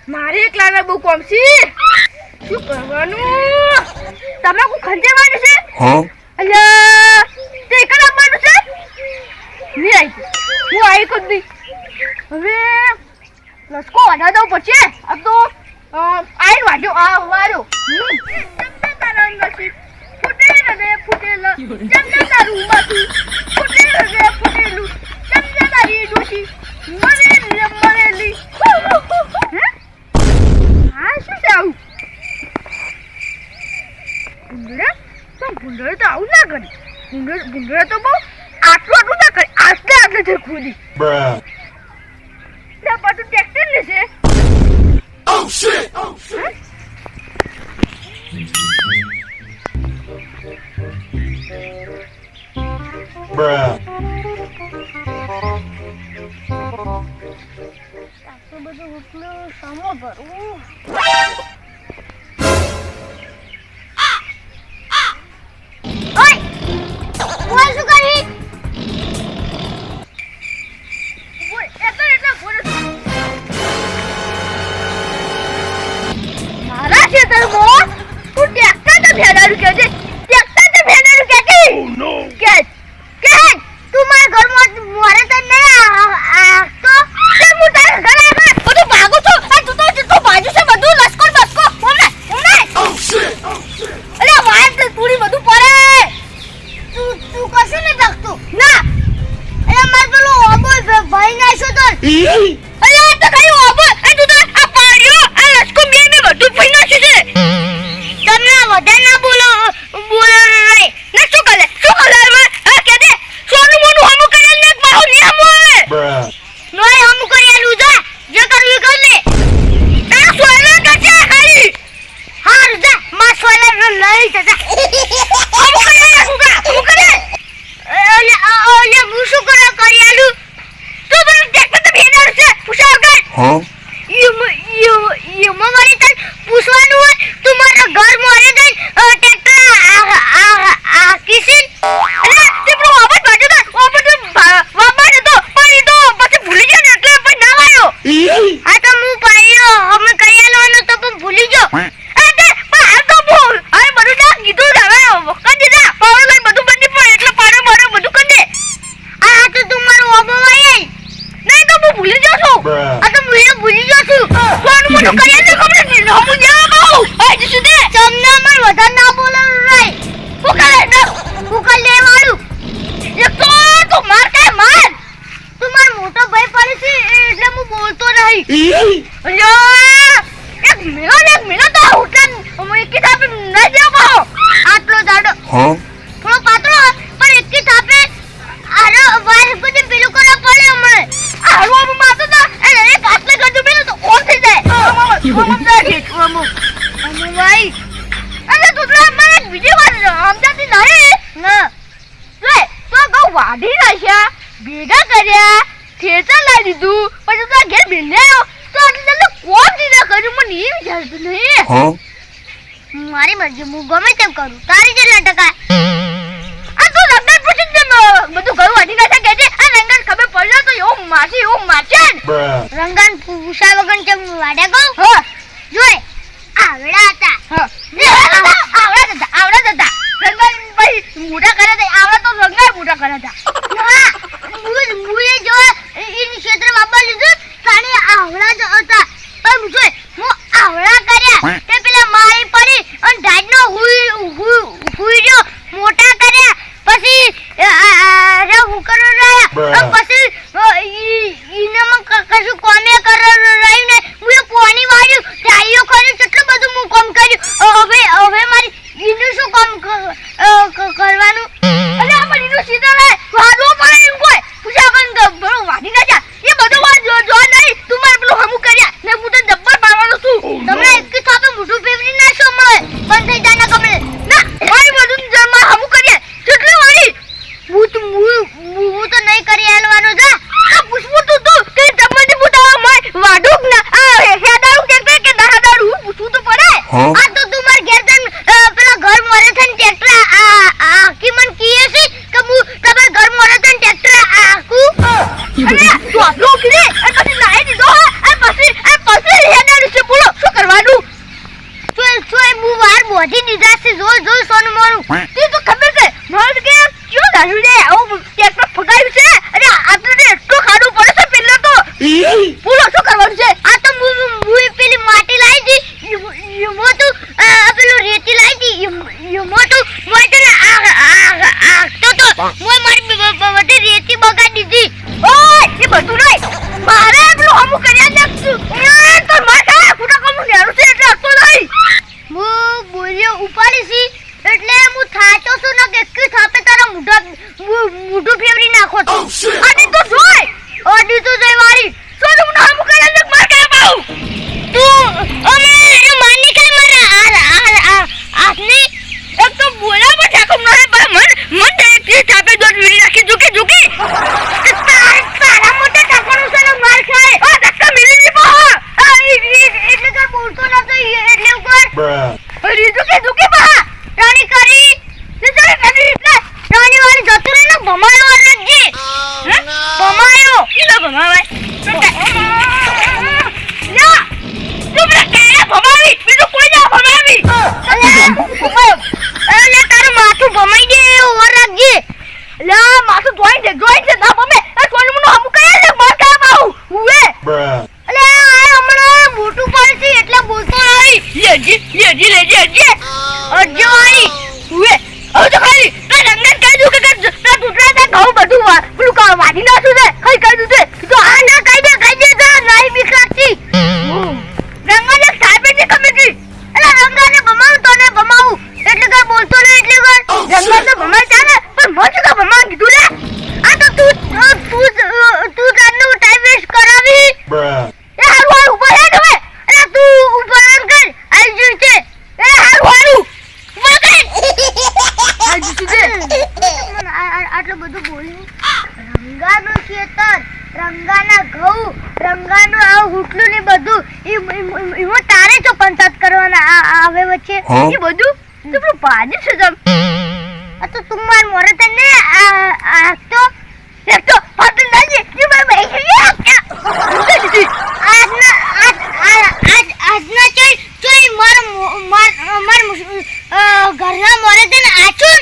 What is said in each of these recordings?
મારે એકલાને બહુ કોમ છે. શું કરવાનું? તમાકુ ખંજેવાનું છે? અલ્યા તે એકલા આપવાનું છે? નહીં આવી. હું આવી કુદ નહીં. હવે લસકો વાળા દઉં પડશે. આ તો આઈ વાળ્યો આ વાળ્યો. જમતા તારા નસીબ ફૂટેલ રે ફૂટેલ. જમતા તારું માથું ફૂટેલ રે ફૂટેલું. જમતા તારી ડોશી મરેલી મરેલી. હા શું છે આવું? ગુંડળા તો ગુંડળા તો આવું ના કરે. ગુંડળા તો બહુ આટલું આટલું ના કરે. આટલે આટલે છે ખુદી. ના પાછું ટ્રેક્ટર ને છે. Oh shit! Oh shit! Bruh. આટલું બધું ઉઠલું સામો ભરવું. ઓય! બોલ શું કરી? બોલ એટલા બોલ. મારા ખેતરમાં તું ટ્રેક્ટર તો ભેડારું કે છે. ટ્રેક્ટર તો ભેડારું કે છે. ઓ નો. કે તું મારા ઘરમાં મોરે તો નહીં તો તે હું તારા ઘરે આવ્યા બધું ભાગું છું. આ તું તો બાજુ છે બધું લસકો બસકો. ઓમે ઓ શિટ. અરે વાત પૂરી બધું પડે. તું કશું નહીં ભાગતું ના. અરે માર પેલો ઓબો ભાઈ ના છો તો. અરે આ તો કઈ ઓબો. આ તું તો આ પાડ્યો આ લસકો બે બધું ભાઈ ના છે. તમને વધારે ના બોલો રે. ના શું કરે એમાં? હા કે દે સોનું મોનું હમુ કરેલ ને મારું ને હમુ આવે. નોય હમુ કરેલું જા જે કરવી કર લે. આ સોના કચે ખાલી હાર જા માં સોના લઈ જા. હમુ કરે સુગા હમુ કરે. ઓલે મુસુ કરે કરેલું તો બન ટેક તો ભેનાર છે પૂછા વગર. હા યમ મારી તન પૂછવાનું હોય તું મારા ઘર મોરે જઈ ટ્રેક્ટર આ કિસિન. અરે તે પેલો વાબત બાજુ તો વાબત તો પણ તો પછી ભૂલી ગયો ને એટલે પછી ના આવ્યો. હા તો હું પાયો અમે કયાલો ને તો પણ ભૂલી ગયો. અરે પણ આ તો ભૂલ અરે બધું ના કીધું હવે કર દીધા પાવર લઈ બધું બંધી પડે એટલે પાડો મારો બધું કર દે. આ તો તું મારો ઓબો વાય નહીં તો હું ભૂલી જાઉં છું. આ તો હું ભૂલી જાઉં છું. કોણ મોટું કર્યા ને ખબર નહીં હમું જવા બહુ એ જ સુધે તમને અમાર વધારે ના બોલવાનું રહી. હું કરે લે વાળું એક તો માર કાય માર. તું માર મોટો ભાઈ પડે છે એટલે હું બોલતો નહીં. અલ્યા એક મિનિટ તો ઉઠન હું એક થાપે ન દેવો આટલો જાડો. થોડો પાતળો પણ એક થાપે આરો વાર બધું પેલું કરવા પડે અમને. આરો માતો તો એ કાટલે ગજુ પેલું તો ઓન થઈ જાય. અમુ ભાઈ અરે તું તો મને બીજી વાર સમજાતી નહીં ના. લે તો ગૌ વાઢી નાખ્યા ભેગા કર્યા ખેતર લાવી દીધું પછી તો ઘેર બેલ્યો તો આટલે તો કોણ દીધા કર્યું મને એ વિચારતું નહીં. મારી મરજી હું ગમે તેમ કરું તારી જેટલા ટકા. આ તો રંગન પૂછી બધું ઘરું વાઢી નાખ્યા કે આ રંગન ખબર પડ્યો તો એવું મારશે રંગન પૂછા વગર કેમ વાડ્યા કહું. હા જોઈ આવડા હતા. આવડા હતા રંગન ભાઈ મોટા કર્યા હતા. આવડા તો રંગન મોટા કર્યા હતા. હા મુએ જો ઇન ક્ષેત્ર વાપર લીધું તાણે આવડા જ હતા પણ જોઈ હું આવડા કર્યા તે પેલા મારી પડી અને ઢાડનો હુઈડ્યો મોટા કર્યા પછી રે હું કરો રહ્યા પછી ઈનામાં કશું કોમે કરો રહ્યું ને હું પોણી વાળ્યું ટાઈઓ કર્યું કેટલું બધું હું કામ કર્યું. હવે મારી ઈનું શું કામ કરવાનું? અરે આ ઈનું સીધા રે વાડો પડે એમ કોઈ પૂછા કન બરો વાડી ના જા એ બધો વાત જો નહીં તું માર પેલું હમુ કર્યા ને હું તો જબ્બર પાડવાનો છું. તમને એક થાપે મોઢું ફેવરી નાખો મળે બંધ થઈ જાય ના કમે ના મારી બધું જમા હમુ કર્યા કેટલી વાડી હું તો નહીં કરી આલવાનો જા. આ પૂછવું તું કે જમવાની બુતા માર વાડુક ના આ હેડાડું કે દહાડાડું પૂછવું તો પડે. આ તો તું માર ઘેર જન પેલા ઘર મોરે થઈને ટ્રેક્ટર આ કી મન કીએ છે કે હું તમે હું વાર બોધી દીધા છે જો સોનું મોનું તે તો ખબર છે મારે કે ક્યો દારૂ લે આવું ટ્રેક્ટર ફગાવ્યું છે અરે આટલું તો એટલો ખાડો પડે છે પેલો તો પૂરો શું કરવાનું છે આ તો હું પેલી માટી લાવી હતી મોટું પેલું રેતી લાવી હતી મોટું મોટું તો મોય મારી બધી રેતી બગાડી દીધી ઓય એ બધું નહીં મારે પેલું અમુક કર્યા નાખશું તો માથા ખોટા કમું નેરું છે એટલે હતો નહીં હું બોલ્યો ઉપાડી છી એટલે હું થાચો છું ને કે થાપે તારા મુઢું ફેવરી નાખો તો આડી તો જોય આડી તો જોય વાળી સોનું ના અમુક કર્યા નાખ માર કે બાઉ તું અમે એ માની કે મારા આસની એક તો બોલા પર ઠાકમ ના પર મન તે થાપે દોડ વીડી નાખી ઝુકી તારા મોટા ઠાકણો સનો માર ખાય આ ધક્કા મિલી ની પા એટલે કર બોલતો ન તો એટલે ઉપર અરે ઝુકી પા રાણી કરી તે કરી એટલે રાણી વાળી જતો રે ને ભમાયો અરજી ભમાયો ઈલો ભમાવાય યા તું મને કે ભમાવી બીજું કોઈ ના ભમાવી અલે તારું માથું ભમાઈ દે ઓર રાખજે લા માથું જોઈ છે ના ભમે એ કોનું મનો હમુ કહે ને માર કા બાઉ હુએ અલે આ હમણાં મોટું પડશે એટલે બોલતો નહીં લેજી અજ્જો આઈ હુએ હવે તો ખાલી તે રંગન કહી દઉં કે ના ટૂટરા તા ઘઉં બધું પેલું કા વાડી નાખું છે કઈ કહી દઉં છે તો આ ના કહી દે તો નહીં બીક લાગતી રંગન એક સાહેબ ની કમિટી અલે રંગાને ભમાવું તો ને ભમાવું એટલે કઈ બોલતો નહીં એટલે રંગન તો ભમાય છે ને પણ મોજ કા ભમાવ કીધું લે આ તો તું તારનું ટાઈમ વેસ્ટ કરાવી એ હારું ઉપર હે હવે અરે તું ઉપર કર આઈ જઈ છે એ હારું ઉપર કર આઈ જઈ છે આટલું બધું બોલી રંગાનું ખેતર રંગાના ઘઉં રંગાનું આ હુટલું ને બધું ઈ તારે તો પંચાયત કરવાના આવે વચ્ચે એ બધું તું પાજી છે જમ આ તો તું માર મોરે તને આ તો એક તો પાટન નાજી ઈ માર ભાઈ આજના ચોઈ માર ઘરના મોરે તને આચુન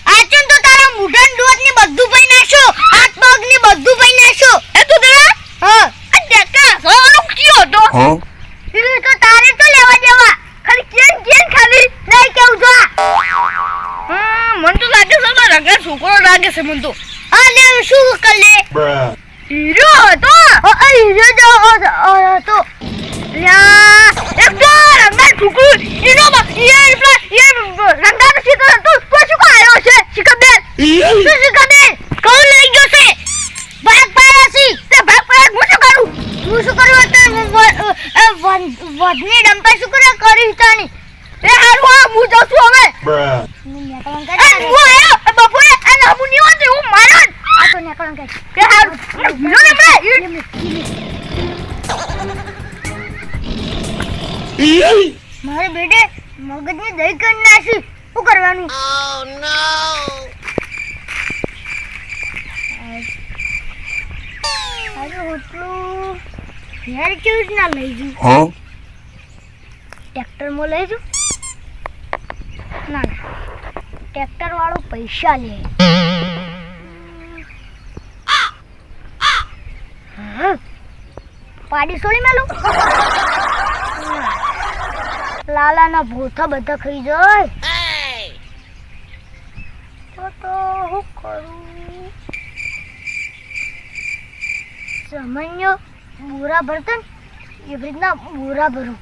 આચુન તો તારા મુઢન દોત ની બધું પઈ નાખો હાથ પગ ની બધું પઈ નાખો એ તું દરા આ દેખા સોનો કયો તો એ તો તારે તો લેવા દેવા ખાલી કેન ખાલી લઈ કેવું જો મન તો લાગે છે મારા રંગા છોકરો લાગે છે મન તો આ લે શું કર લે હીરો તો હીરો જો તો લ્યા એક તો રંગા છોકરો હીરો એ રંગા તો શીખર તો શું આવ્યો છે શીખર બે શું શીખર બે કોણ લઈ ગયો છે ભાગ પાયાસી તે ભાગ પાયા હું શું કરું વધની ડંપા શું કરી તાની એ હારું હું જાઉં છું હવે બપોરે આ નામુ ની વાત હું મારા આ તો નેકળન કે હારું નો ને મારે બેટે મગજની દહીં કરી નાખી શું કરવાનું અરે હોટલું યાર કેવું ના લઈ જુ ટ્રેક્ટર માં લઈ જુ ના ટ્રેક્ટર વાળો પૈસા લે પાડી છોડી મેલું લાલા ના ભૂથા બધા ખાઈ જાય તો હું કરું સામાન્ય બોરા ભરતન એ રીતના બોરા ભરું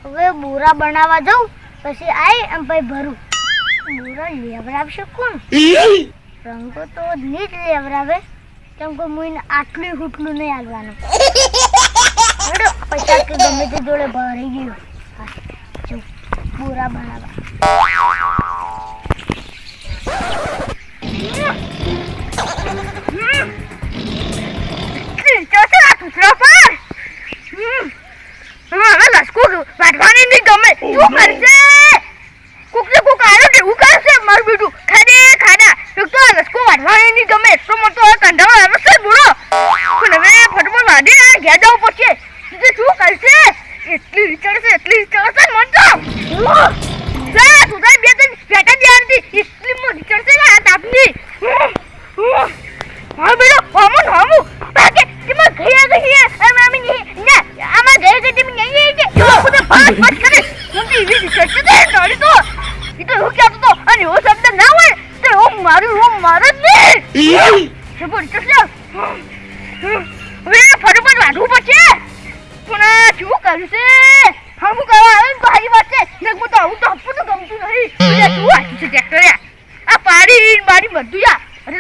હવે બોરા બનાવવા જાઉં પછી આઈ એમ પછી ભરું બોરા લેવડાવશે કોણ રંગો તો નહીં જ લેવડાવે કેમ કે હું આટલું હુટલું નહીં હાલવાનું પૈસા કે ગમે તે જોડે ભરી ગયો બોરા બનાવવા એટલી વિચાર છે એટલી વિચાર તું તો બે ત્રણ બેટા દેવાની એટલી મોટી ચડશે ને આ તાપની હા બેટો હમું બાકી તેમાં ગયા અમે ના આમાં ગયા કે તેમ નહીં કે ખુદ ફાટ કરે હું તો એવી ચડશે ને નડી તો એ તો હું કહેતો તો અને એવો શબ્દ ના હોય તો હું મારું જ નહીં સબોર ચડશે હવે ફટાફટ વાઢવું પડશે પણ શું કર્યું છે હમું કરવા આવે ને તો હારી વાત છે ને હું તો આવું તો આપવું તો ગમતું નહીં શું વાંચ્યું છે ટ્રેક્ટરે આ પાડી મારી બધું યા અરે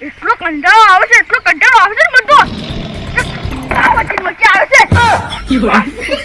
એટલો કંટાળો આવે છે એટલો કંટાળો આવે છે ને બધો આ વચ્ચે આવે છે